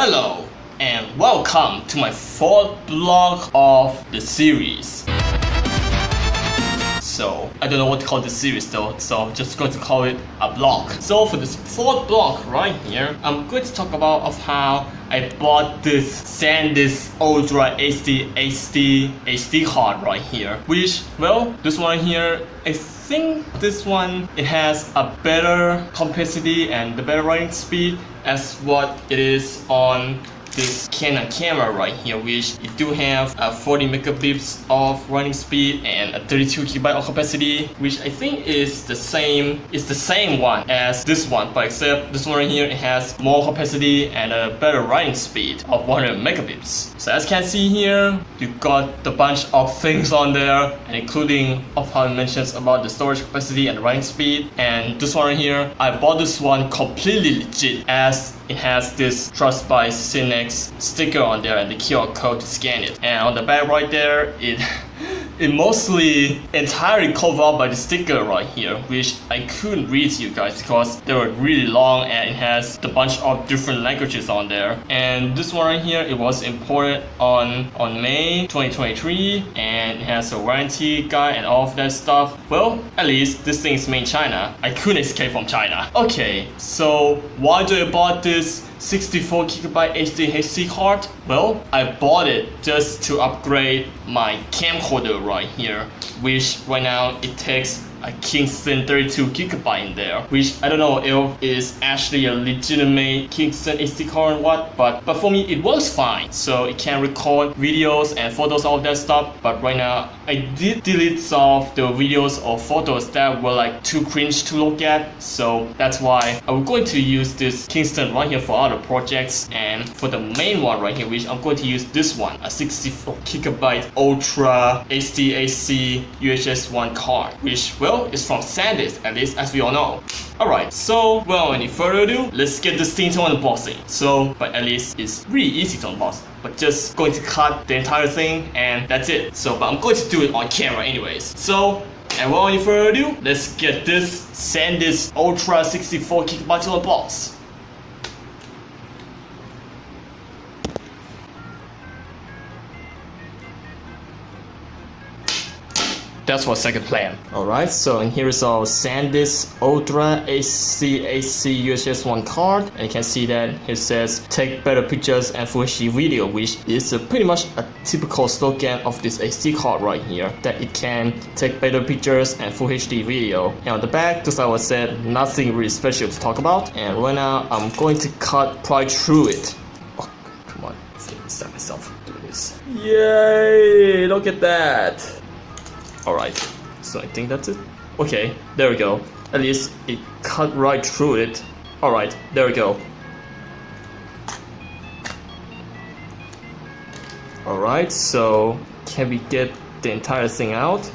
Hello and welcome to my fourth vlog of the series. So I don't know what to call this series though, so I'm just going to call it a vlog. So for this fourth vlog right here, I'm going to talk about of how I bought this Sandisk Ultra SD card right here. Which, well, this one here, I think this one, it has a better capacity and the better writing speed as what it is on this Canon camera right here, which it do have a 40 megabits of writing speed and a 32 GB of capacity, which I think is the same one as this one, but except this one right here, it has more capacity and a better writing speed of 100 megabits. So as you can see here, you got the bunch of things on there, and including of how it mentions about the storage capacity and writing speed. And this one right here, I bought this one completely legit as it has this Trust by Sandisk sticker on there and the QR code to scan it. And on the back right there, it mostly entirely covered up by the sticker right here, which I couldn't read to you guys because they were really long and it has a bunch of different languages on there. And this one right here, it was imported on May 2023 and it has a warranty guide and all of that stuff. Well, at least this thing is made in China. I couldn't escape from China. Okay, so why do I bought this 64 GB HD card? Well, I bought it just to upgrade my camcorder right here, which right now it takes a Kingston 32 GB in there, which I don't know if it's actually a legitimate Kingston SD card or what, but for me it works fine. So it can record videos and photos, all of that stuff. But right now I did delete some of the videos or photos that were like too cringe to look at, so that's why I'm going to use this Kingston right here for other projects. And for the main one right here, which I'm going to use this one, a 64 GB Ultra HD UHS 1 card, which, well, it's from Sandisk, at least as we all know. Alright, so without any further ado, let's get this thing to unboxing. So, but at least it's really easy to unbox, but just going to cut the entire thing and that's it. So, but I'm going to do it on camera anyways. So, and without any further ado, let's get this Sandisk Ultra 64 GB to unbox. That's for second plan. Alright, so and here is our Sandisk Ultra AC UHS 1 card. And you can see that it says take better pictures and Full HD video, which is pretty much a typical slogan of this SD card right here, that it can take better pictures and Full HD video. And on the back, just like I said, nothing really special to talk about. And right now, I'm going to cut right through it. Oh, come on, stop myself doing this. Yay, look at that. Alright, so I think that's it. Okay, there we go. At least it cut right through it. Alright, there we go. Alright, so can we get the entire thing out?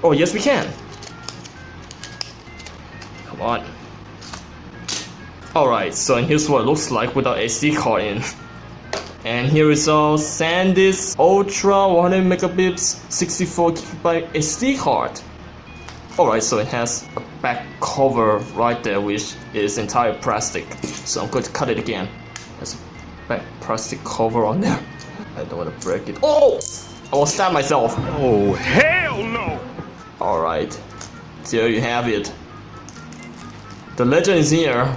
Oh, yes we can. Come on. Alright, so and here's what it looks like without SD card in. And here is our Sandisk Ultra 100 megabits 64 GB SD card. Alright, so it has a back cover right there, which is entire plastic. So I'm going to cut it again. There's a back plastic cover on there. I don't want to break it. Oh! I will stab myself. Oh, hell no! Alright, there you have it. The legend is here.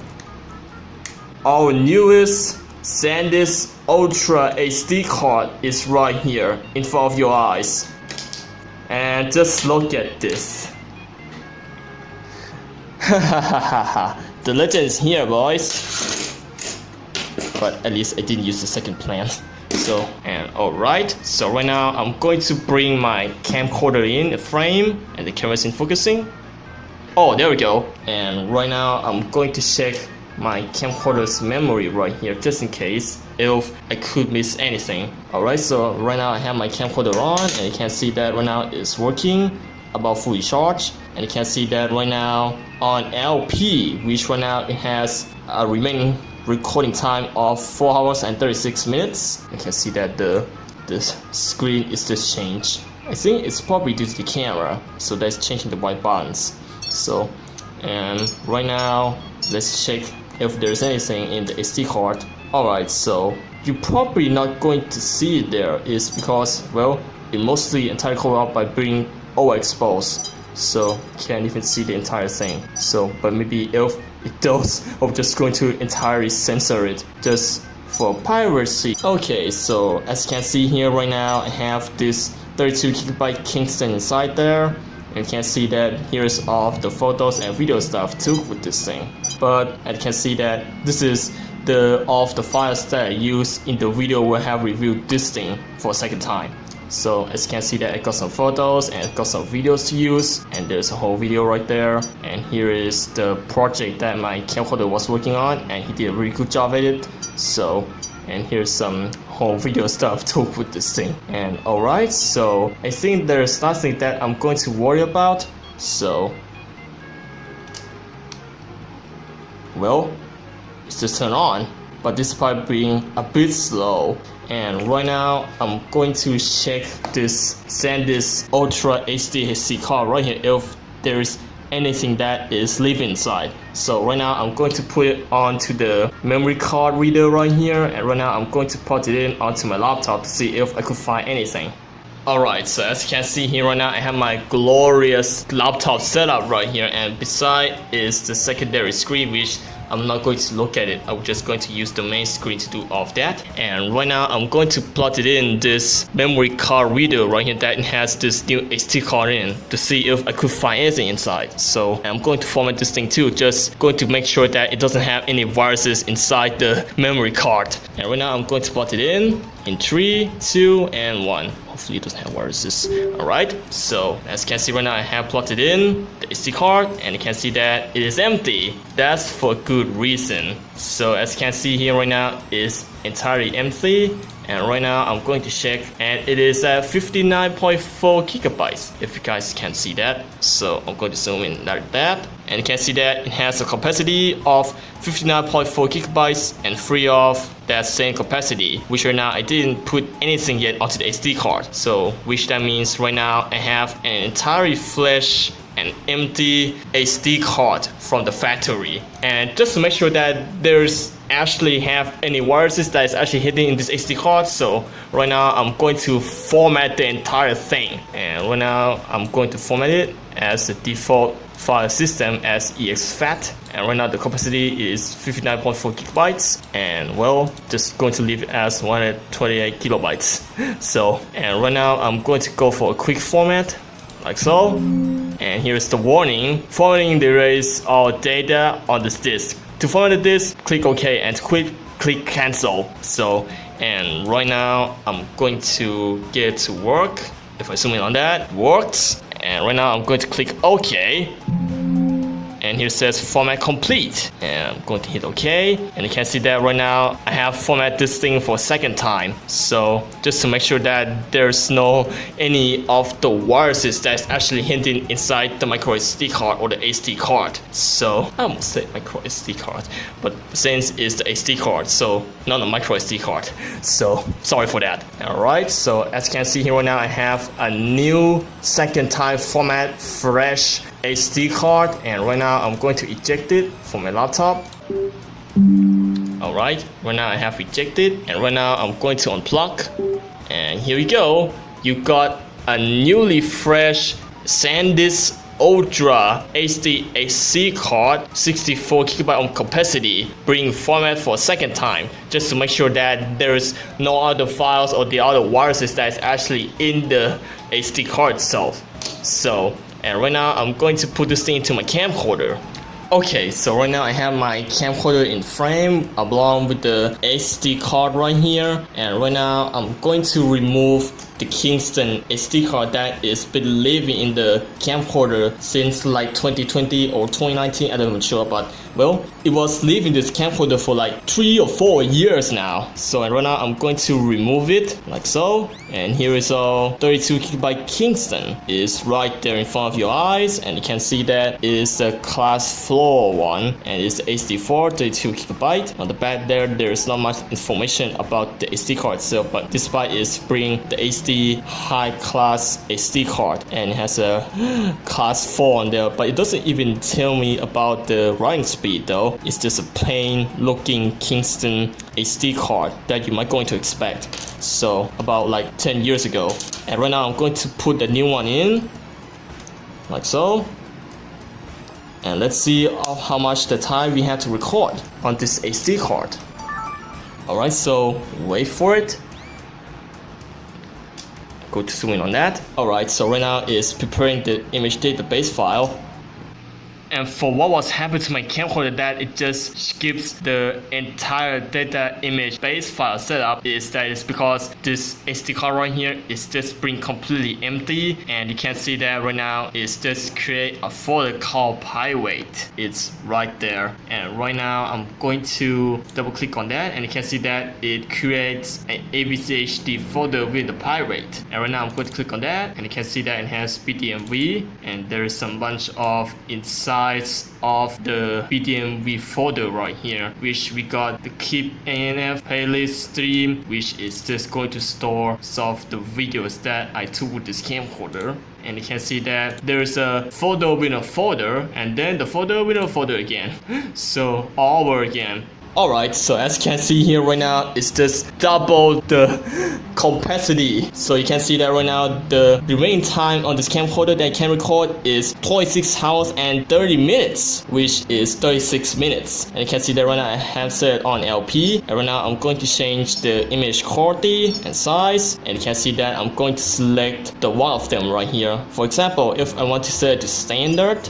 Our newest Sandisk Ultra HD card is right here in front of your eyes. And just look at this. The legend is here, boys. But at least I didn't use the second plan. So, and alright, so right now I'm going to bring my camcorder in the frame and the camera's in focusing. Oh, there we go. And right now I'm going to check my camcorder's memory right here, just in case if I could miss anything. Alright, so right now I have my camcorder on, and you can see that right now it's working about fully charged. And you can see that right now on LP, which right now it has a remaining recording time of 4 hours and 36 minutes. You can see that the screen is just changed. I think it's probably due to the camera, so that's changing the white balance. So, and right now let's check if there's anything in the SD card. Alright, so you're probably not going to see it there is because, well, it mostly entirely covered up by being overexposed. So you can't even see the entire thing. So, but maybe if it does, I'm just going to entirely censor it just for piracy. Okay, so as you can see here right now, I have this 32GB Kingston inside there. You can see that here's all of the photos and video stuff too with this thing. But I can see that this is all of the files that I used in the video where I have reviewed this thing for a second time. So as you can see that I got some photos and I got some videos to use, and there's a whole video right there. And here is the project that my camcorder was working on, and he did a really good job at it. So, and here's some whole video stuff too with this thing. And alright, so I think there's nothing that I'm going to worry about. So, well, it's just turned on, but this part being a bit slow. And right now I'm going to check this Sandisk Ultra HD SD card right here if there's anything that is living inside. So right now I'm going to put it onto the memory card reader right here, and right now I'm going to put it in onto my laptop to see if I could find anything. Alright, so as you can see here right now, I have my glorious laptop setup right here, and beside is the secondary screen, which I'm not going to look at it. I'm just going to use the main screen to do all of that. And right now I'm going to plug it in this memory card reader right here that has this new SD card in to see if I could find anything inside. So I'm going to format this thing too, just going to make sure that it doesn't have any viruses inside the memory card. And right now I'm going to plug it in 3, 2, and 1. Hopefully it doesn't have viruses. Alright, so as you can see right now, I have plugged it in the SD card, and you can see that it is empty. That's for good reason. So as you can see here right now, it's entirely empty. And right now I'm going to check, and it is at 59.4 gigabytes, if you guys can see that. So I'm going to zoom in like that, and you can see that it has a capacity of 59.4 gigabytes and free of that same capacity, which right now I didn't put anything yet onto the SD card. So which that means right now I have an entirely fresh and empty SD card from the factory. And just to make sure that there's actually have any viruses that is actually hidden in this SD card, so right now I'm going to format the entire thing. And right now I'm going to format it as the default file system as exFAT, and right now the capacity is 59.4 gigabytes, and well, just going to leave it as 128 kilobytes. So, and right now I'm going to go for a quick format like so. And here's the warning: formatting the erase all data on this disk. To format the disk, click OK, and click cancel. So, and right now I'm going to get it to work. If I zoom in on that, it works. And right now I'm going to click OK. And here it says format complete, and I'm going to hit OK. And you can see that right now I have formatted this thing for a second time. So just to make sure that there's no any of the viruses that's actually hidden inside the micro SD card or the SD card. So I almost said micro SD card, but since it's the SD card, so not a micro SD card. So sorry for that. Alright, so as you can see here right now, I have a new second time format fresh SD card, and right now I'm going to eject it from my laptop. Alright, right now I have ejected, and right now I'm going to unplug, and here we go. You got a newly fresh Sandisk Ultra HD SD card, 64 GB of capacity, being formatted for a second time, just to make sure that there's no other files or the other viruses that's actually in the SD card itself. So, and right now I'm going to put this thing into my camcorder. Okay, so right now I have my camcorder in frame along with the SD card right here, and right now I'm going to remove the Kingston SD card that is been living in the camcorder since like 2020 or 2019, I don't even sure, but well, it was living this camcorder for like 3 or 4 years now. So right now I'm going to remove it like so, and here is a 32 GB Kingston is right there in front of your eyes, and you can see that is the class floor one, and it's the SD4 32 GB. On the back there is not much information about the SD card itself, but despite is bring the SD HD high class SD card, and it has a class 4 on there, but it doesn't even tell me about the writing speed though. It's just a plain looking Kingston SD card that you might going to expect. So about like 10 years ago. And right now I'm going to put the new one in, like so. And let's see how much the time we have to record on this SD card. Alright, so wait for it. Go to zoom in on that. Alright, so right now it's preparing the image database file. And for what was happening to my camcorder, that it just skips the entire data image base file setup, is that it's because this SD card right here is just being completely empty, and you can see that right now it's just create a folder called pyrate. It's right there, and right now I'm going to double click on that, and you can see that it creates an AVCHD folder with the pyrate. And right now I'm going to click on that, and you can see that it has BDMV, and there is some bunch of inside of the BDMV folder right here, which we got the keep ANF playlist stream, which is just going to store some of the videos that I took with this camcorder. And you can see that there's a folder within a folder, and then the folder within a folder again. So all over again. Alright, so as you can see here right now, it's just double the capacity. So you can see that right now, the remaining time on this camcorder that I can record is 26 hours and 30 minutes, which is 36 minutes. And you can see that right now I have set on LP. And right now I'm going to change the image quality and size. And you can see that I'm going to select the one of them right here. For example, if I want to set it to standard,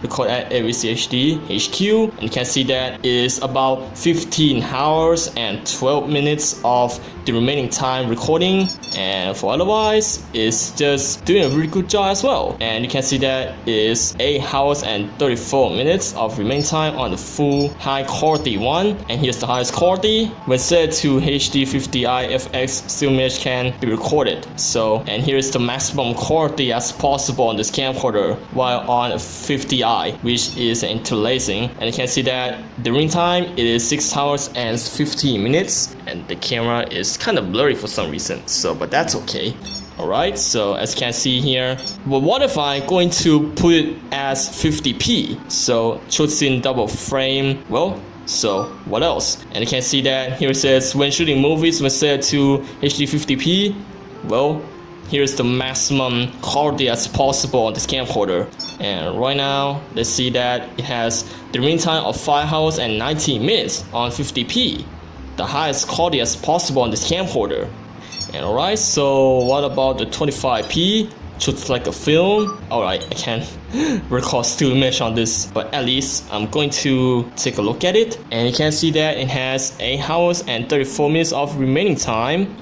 record at AVCHD HQ, and you can see that is about 15 hours and 12 minutes of the remaining time recording, and for otherwise it's just doing a really good job as well. And you can see that is 8 hours and 34 minutes of remaining time on the full high quality one. And here's the highest quality. When set to HD 50i FX, still image can be recorded. So, and here's the maximum quality as possible on this camcorder while on 50i, which is interlacing. And you can see that the ring time is 6 hours and 15 minutes, and the camera is kind of blurry for some reason, so but that's okay. Alright, so as you can see here, but what if I'm going to put it as 50p? So choosing double frame, well, so what else? And you can see that here it says when shooting movies when set to HD 50p, well, here's the maximum quality as possible on this camcorder. And right now, let's see that it has the ring time of 5 hours and 19 minutes on 50p, the highest quality as possible on this camcorder. And alright, so what about the 25p? Just like a film. Alright, I can't record still image on this, but at least I'm going to take a look at it. And you can see that it has 8 hours and 34 minutes of remaining time.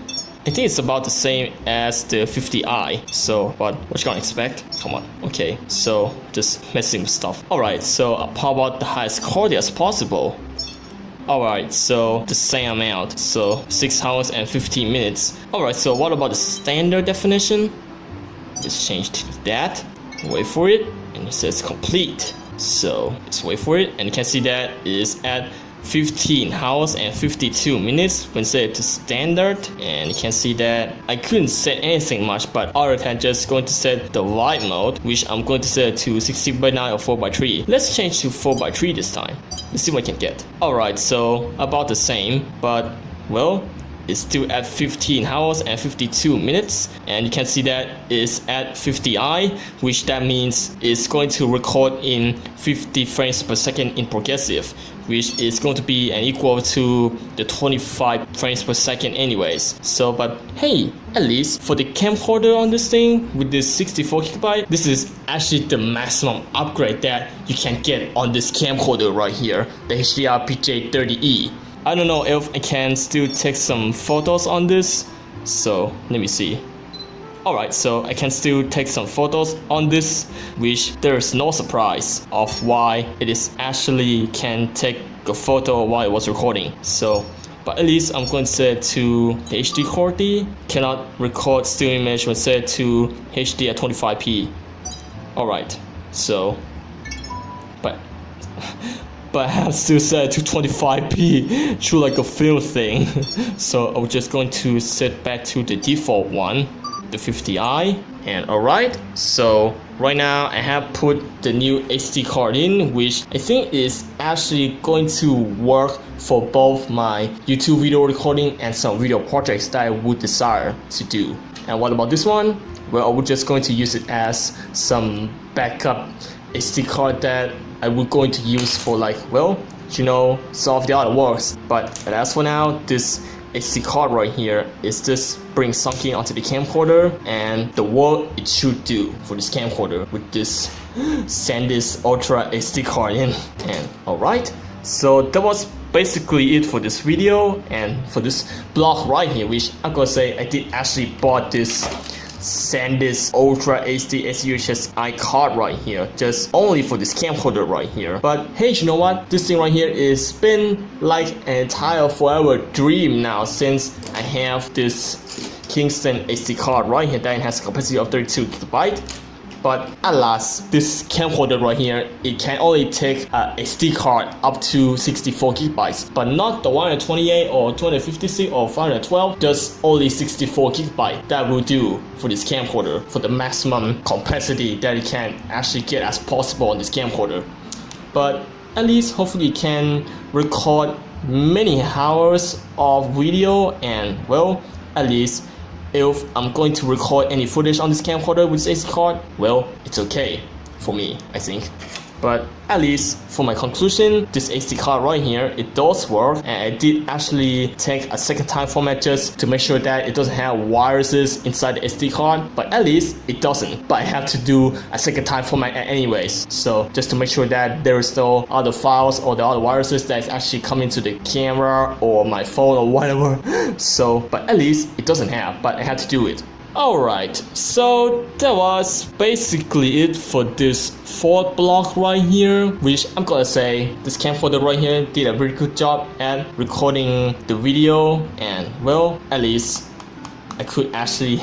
I think it's about the same as the 50i. So, what you gonna expect? Come on. Okay, so just messing with stuff. Alright, so how about the highest quality as possible? Alright, so the same amount. So 6 hours and 15 minutes. Alright, so what about the standard definition? Let's change to that. Wait for it. And it says complete. So let's wait for it. And you can see that it is at 15 hours and 52 minutes when set to standard. And you can see that I couldn't set anything much, but I can just going to set the wide mode, which I'm going to set to 16:9 or 4:3. Let's change to 4:3 this time. Let's see what I can get. Alright, so about the same, but well, it's still at 15 hours and 52 minutes, and you can see that it's at 50i, which that means it's going to record in 50 frames per second in progressive, which is going to be an equal to the 25 frames per second anyways. So, but hey, at least for the camcorder on this thing with this 64GB, this is actually the maximum upgrade that you can get on this camcorder right here, the HDR PJ30E. I don't know if I can still take some photos on this, so let me see. Alright, so I can still take some photos on this, which there's no surprise of why it is actually can take a photo while it was recording. So, but at least I'm going to set to HD quality. Cannot record still image when set to HD at 25p. Alright, so, but I have still set to 25p through like a film thing. So I'm just going to set back to the default one. the 50i. And alright, so right now I have put the new SD card in, which I think is actually going to work for both my YouTube video recording and some video projects that I would desire to do. And what about this one? Well, we're just going to use it as some backup SD card that I would going to use for, like, well, you know, some of the other works. But as for now, this SD card right here is just bring something onto the camcorder and the work it should do for this camcorder with this Sandisk Ultra SD card in. And alright, so that was basically it for this video and for this blog right here, which I'm gonna say I did actually bought this Sandisk Ultra HD SUHSI card right here just only for this camcorder right here. But hey, you know what, this thing right here is been like an entire forever dream now, since I have this Kingston SD card right here that has a capacity of 32 GB. But alas, this camcorder right here, it can only take a SD card up to 64 GB, but not the 128 or 256 or 512, just only 64 GB. That will do for this camcorder, for the maximum capacity that it can actually get as possible on this camcorder. But at least hopefully it can record many hours of video, and well, at least if I'm going to record any footage on this camcorder with this SD card, well, it's okay for me, I think. But at least for my conclusion, this SD card right here, it does work, and I did actually take a second time format just to make sure that it doesn't have viruses inside the SD card, but at least it doesn't. But I have to do a second time format anyways, so just to make sure that there is no other files or the other viruses that is actually coming to the camera or my phone or whatever. So, but at least it doesn't have, but I had to do it. Alright, so that was basically it for this fourth block right here, which I'm gonna say this camcorder right here did a very good job at recording the video, and well, at least I could actually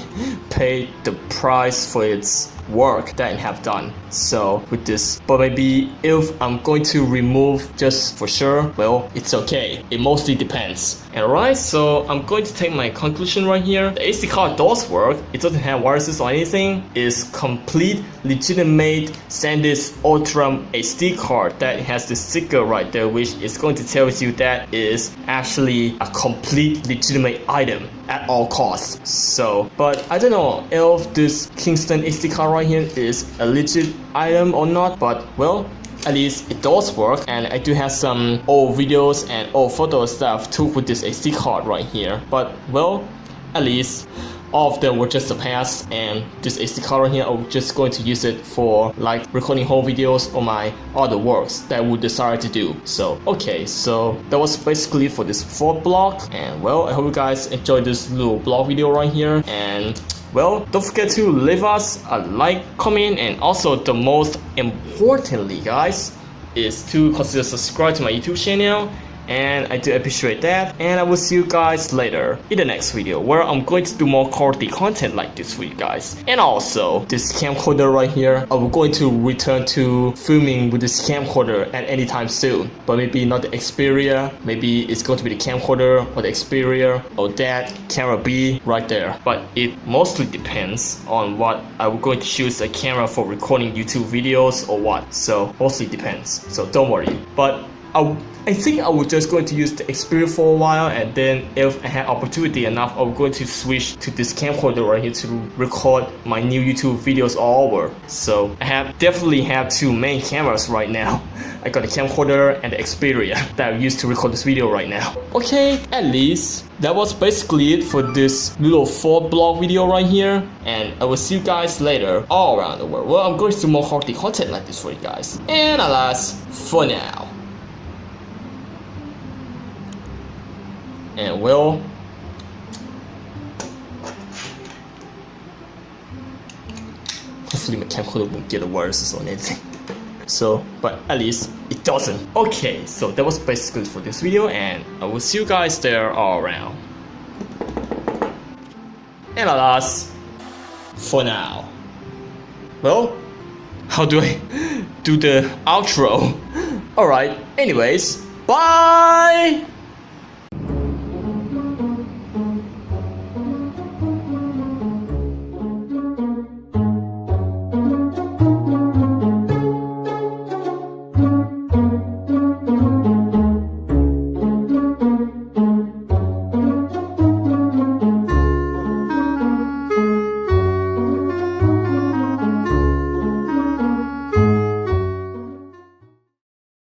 pay the price for its work that I have done. So with this, but maybe if I'm going to remove just for sure, well, it's okay. It mostly depends. Alright, so I'm going to take my conclusion right here. The SD card does work. It doesn't have viruses or anything. It's complete legitimate Sandisk Ultra HD card that has the sticker right there, which is going to tell you that is actually a complete legitimate item at all costs. So, but I don't know if this Kingston SD card right here is a legit item or not, but well, at least it does work, and I do have some old videos and old photo stuff took with this SD card right here. But well, at least all of them were just a pass, and this SD card right here, I'm just going to use it for like recording whole videos or my other works that I would desire to do. So okay, so that was basically for this fourth block, and well, I hope you guys enjoyed this little blog video right here. And well, don't forget to leave us a like, comment, and also the most importantly, guys, is to consider subscribe to my YouTube channel. And I do appreciate that, and I will see you guys later in the next video, where I'm going to do more quality content like this for you guys. And also, this camcorder right here, I'm going to return to filming with this camcorder at any time soon. But maybe not the Xperia, maybe it's going to be the camcorder or the Xperia or that camera B right there. But it mostly depends on what I'm going to choose a camera for recording YouTube videos or what. So mostly depends, so don't worry. But I think I was just going to use the Xperia for a while, and then if I had opportunity enough, I'm going to switch to this camcorder right here to record my new YouTube videos all over. So I definitely have two main cameras right now. I got the camcorder and the Xperia that I used to record this video right now. Okay, at least that was basically it for this little 4-block video right here, and I will see you guys later all around the world. Well, I'm going to do more quality content like this for you guys. And alas, for now. And well, hopefully my camcorder won't get a viruses or anything. So, but at least it doesn't. Okay, so that was basically for this video, and I will see you guys there all around. And alas, for now. Well, how do I do the outro? Alright, anyways, bye!